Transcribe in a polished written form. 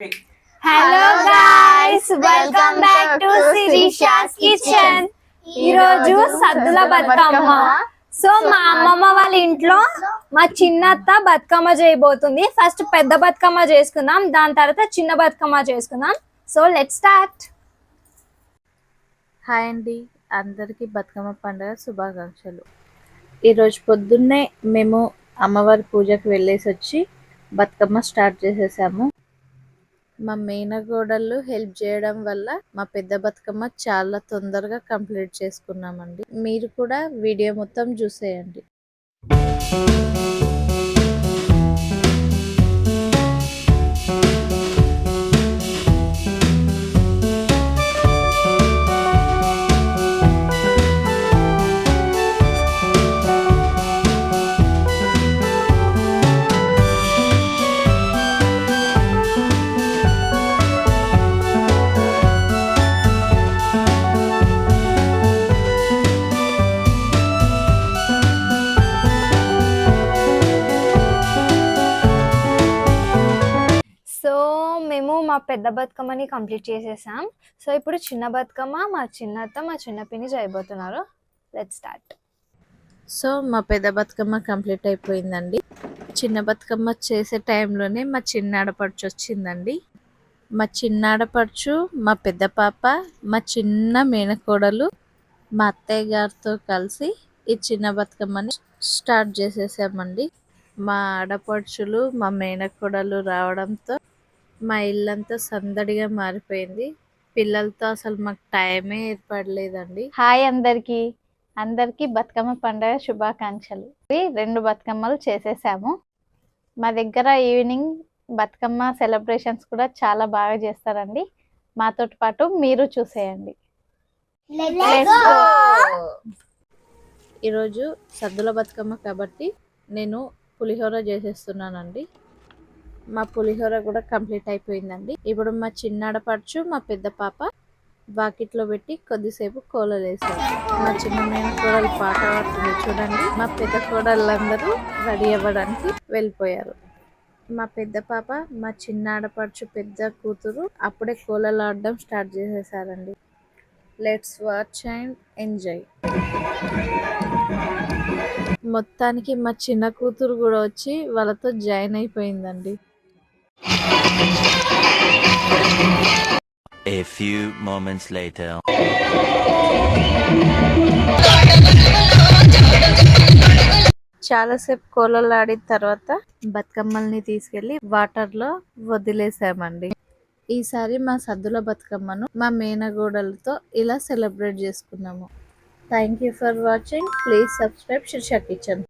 Hello guys, welcome back to Sirisha's kitchen. ఈ రోజు సద్దుల Bathukamma. So మా అమ్మమ్మ వాళ్ళ ఇంట్లో మా చిన్నత్త బతుకమ్మ చేయబోతుంది. ఫస్ట్ పెద్ద బతుకమ్మ చేసుకుందాం, దాని తర్వాత చిన్న బతుకమ్మ చేసుకుందాం. So let's start. హాయ్ అండి, అందరికీ బతుకమ్మ పండుగ శుభాకాంక్షలు. ఈరోజు పొద్దున్నే మేము అమ్మవారి పూజకు వెళ్ళేసి వచ్చి బతుకమ్మ స్టార్ట్ చేసేసాము. మా మేనగోడళ్ళు హెల్ప్ చేయడం వల్ల మా పెద్ద బతుకమ్మ చాలా తొందరగా కంప్లీట్ చేసుకున్నామండి. మీరు కూడా వీడియో మొత్తం చూసేయండి. మేము మా పెద్ద బతుకమ్మని కంప్లీట్ చేసేసాం. సో ఇప్పుడు చిన్న బతుకమ్మ మా చిన్నత్త మా చిన్న పిన్ని చేయబోతున్నారు. Let's start. సో మా పెద్ద బతుకమ్మ కంప్లీట్ అయిపోయిందండి. చిన్న బతుకమ్మ చేసే టైంలోనే మా చిన్న ఆడపడుచు వచ్చిందండి. మా చిన్న ఆడపడుచు, మా పెద్ద పాప, మా చిన్న మేనకోడలు, మా అత్తయ్య గారితో కలిసి ఈ చిన్న బతుకమ్మని స్టార్ట్ చేసేసామండి. మా ఆడపడుచులు, మా మేనకోడలు రావడంతో మా ఇల్లంతా సందడిగా మారిపోయింది. పిల్లలతో అసలు మాకు టైమే ఏర్పడలేదండి. హాయ్ అందరికీ బతుకమ్మ పండుగ శుభాకాంక్షలు. 2 బతుకమ్మలు చేసేసాము. మా దగ్గర ఈవినింగ్ బతుకమ్మ సెలబ్రేషన్స్ కూడా చాలా బాగా చేస్తారండి. మాతో పాటు మీరు చూసేయండి. ఈరోజు సద్దుల బతుకమ్మ కాబట్టి నేను పులిహోర చేసేస్తున్నానండి. మా పులిహోర కూడా కంప్లీట్ అయిపోయిందండి. ఇప్పుడు మా చిన్నాడపడుచు, మా పెద్ద పాప వాకిట్లో పెట్టి కొద్దిసేపు కోలలు వేసారు. మా చిన్న మేన కోడలు పాట పాడుతుంది చూడండి. మా పెద్ద కోడళ్ళందరూ రెడీ అవ్వడానికి వెళ్ళిపోయారు. మా పెద్ద పాప, మా చిన్నాడపడుచు పెద్ద కూతురు అప్పుడే కోలలు ఆడడం స్టార్ట్ చేసేసారండి. Let's watch and enjoy. మొత్తానికి మా చిన్న కూతురు కూడా వచ్చి వాళ్ళతో జాయిన్ అయిపోయిందండి. A few moments later. చాలాసేపు కోలలు ఆడిన తర్వాత బతుకమ్మల్ని తీసుకెళ్లి వాటర్లో వదిలేసామండి. ఈసారి మా సద్దుల బతుకమ్మను మా మేనగోడలతో ఇలా సెలబ్రేట్ చేసుకున్నాము. Thank you for watching. Please subscribe Sirisha kitchen.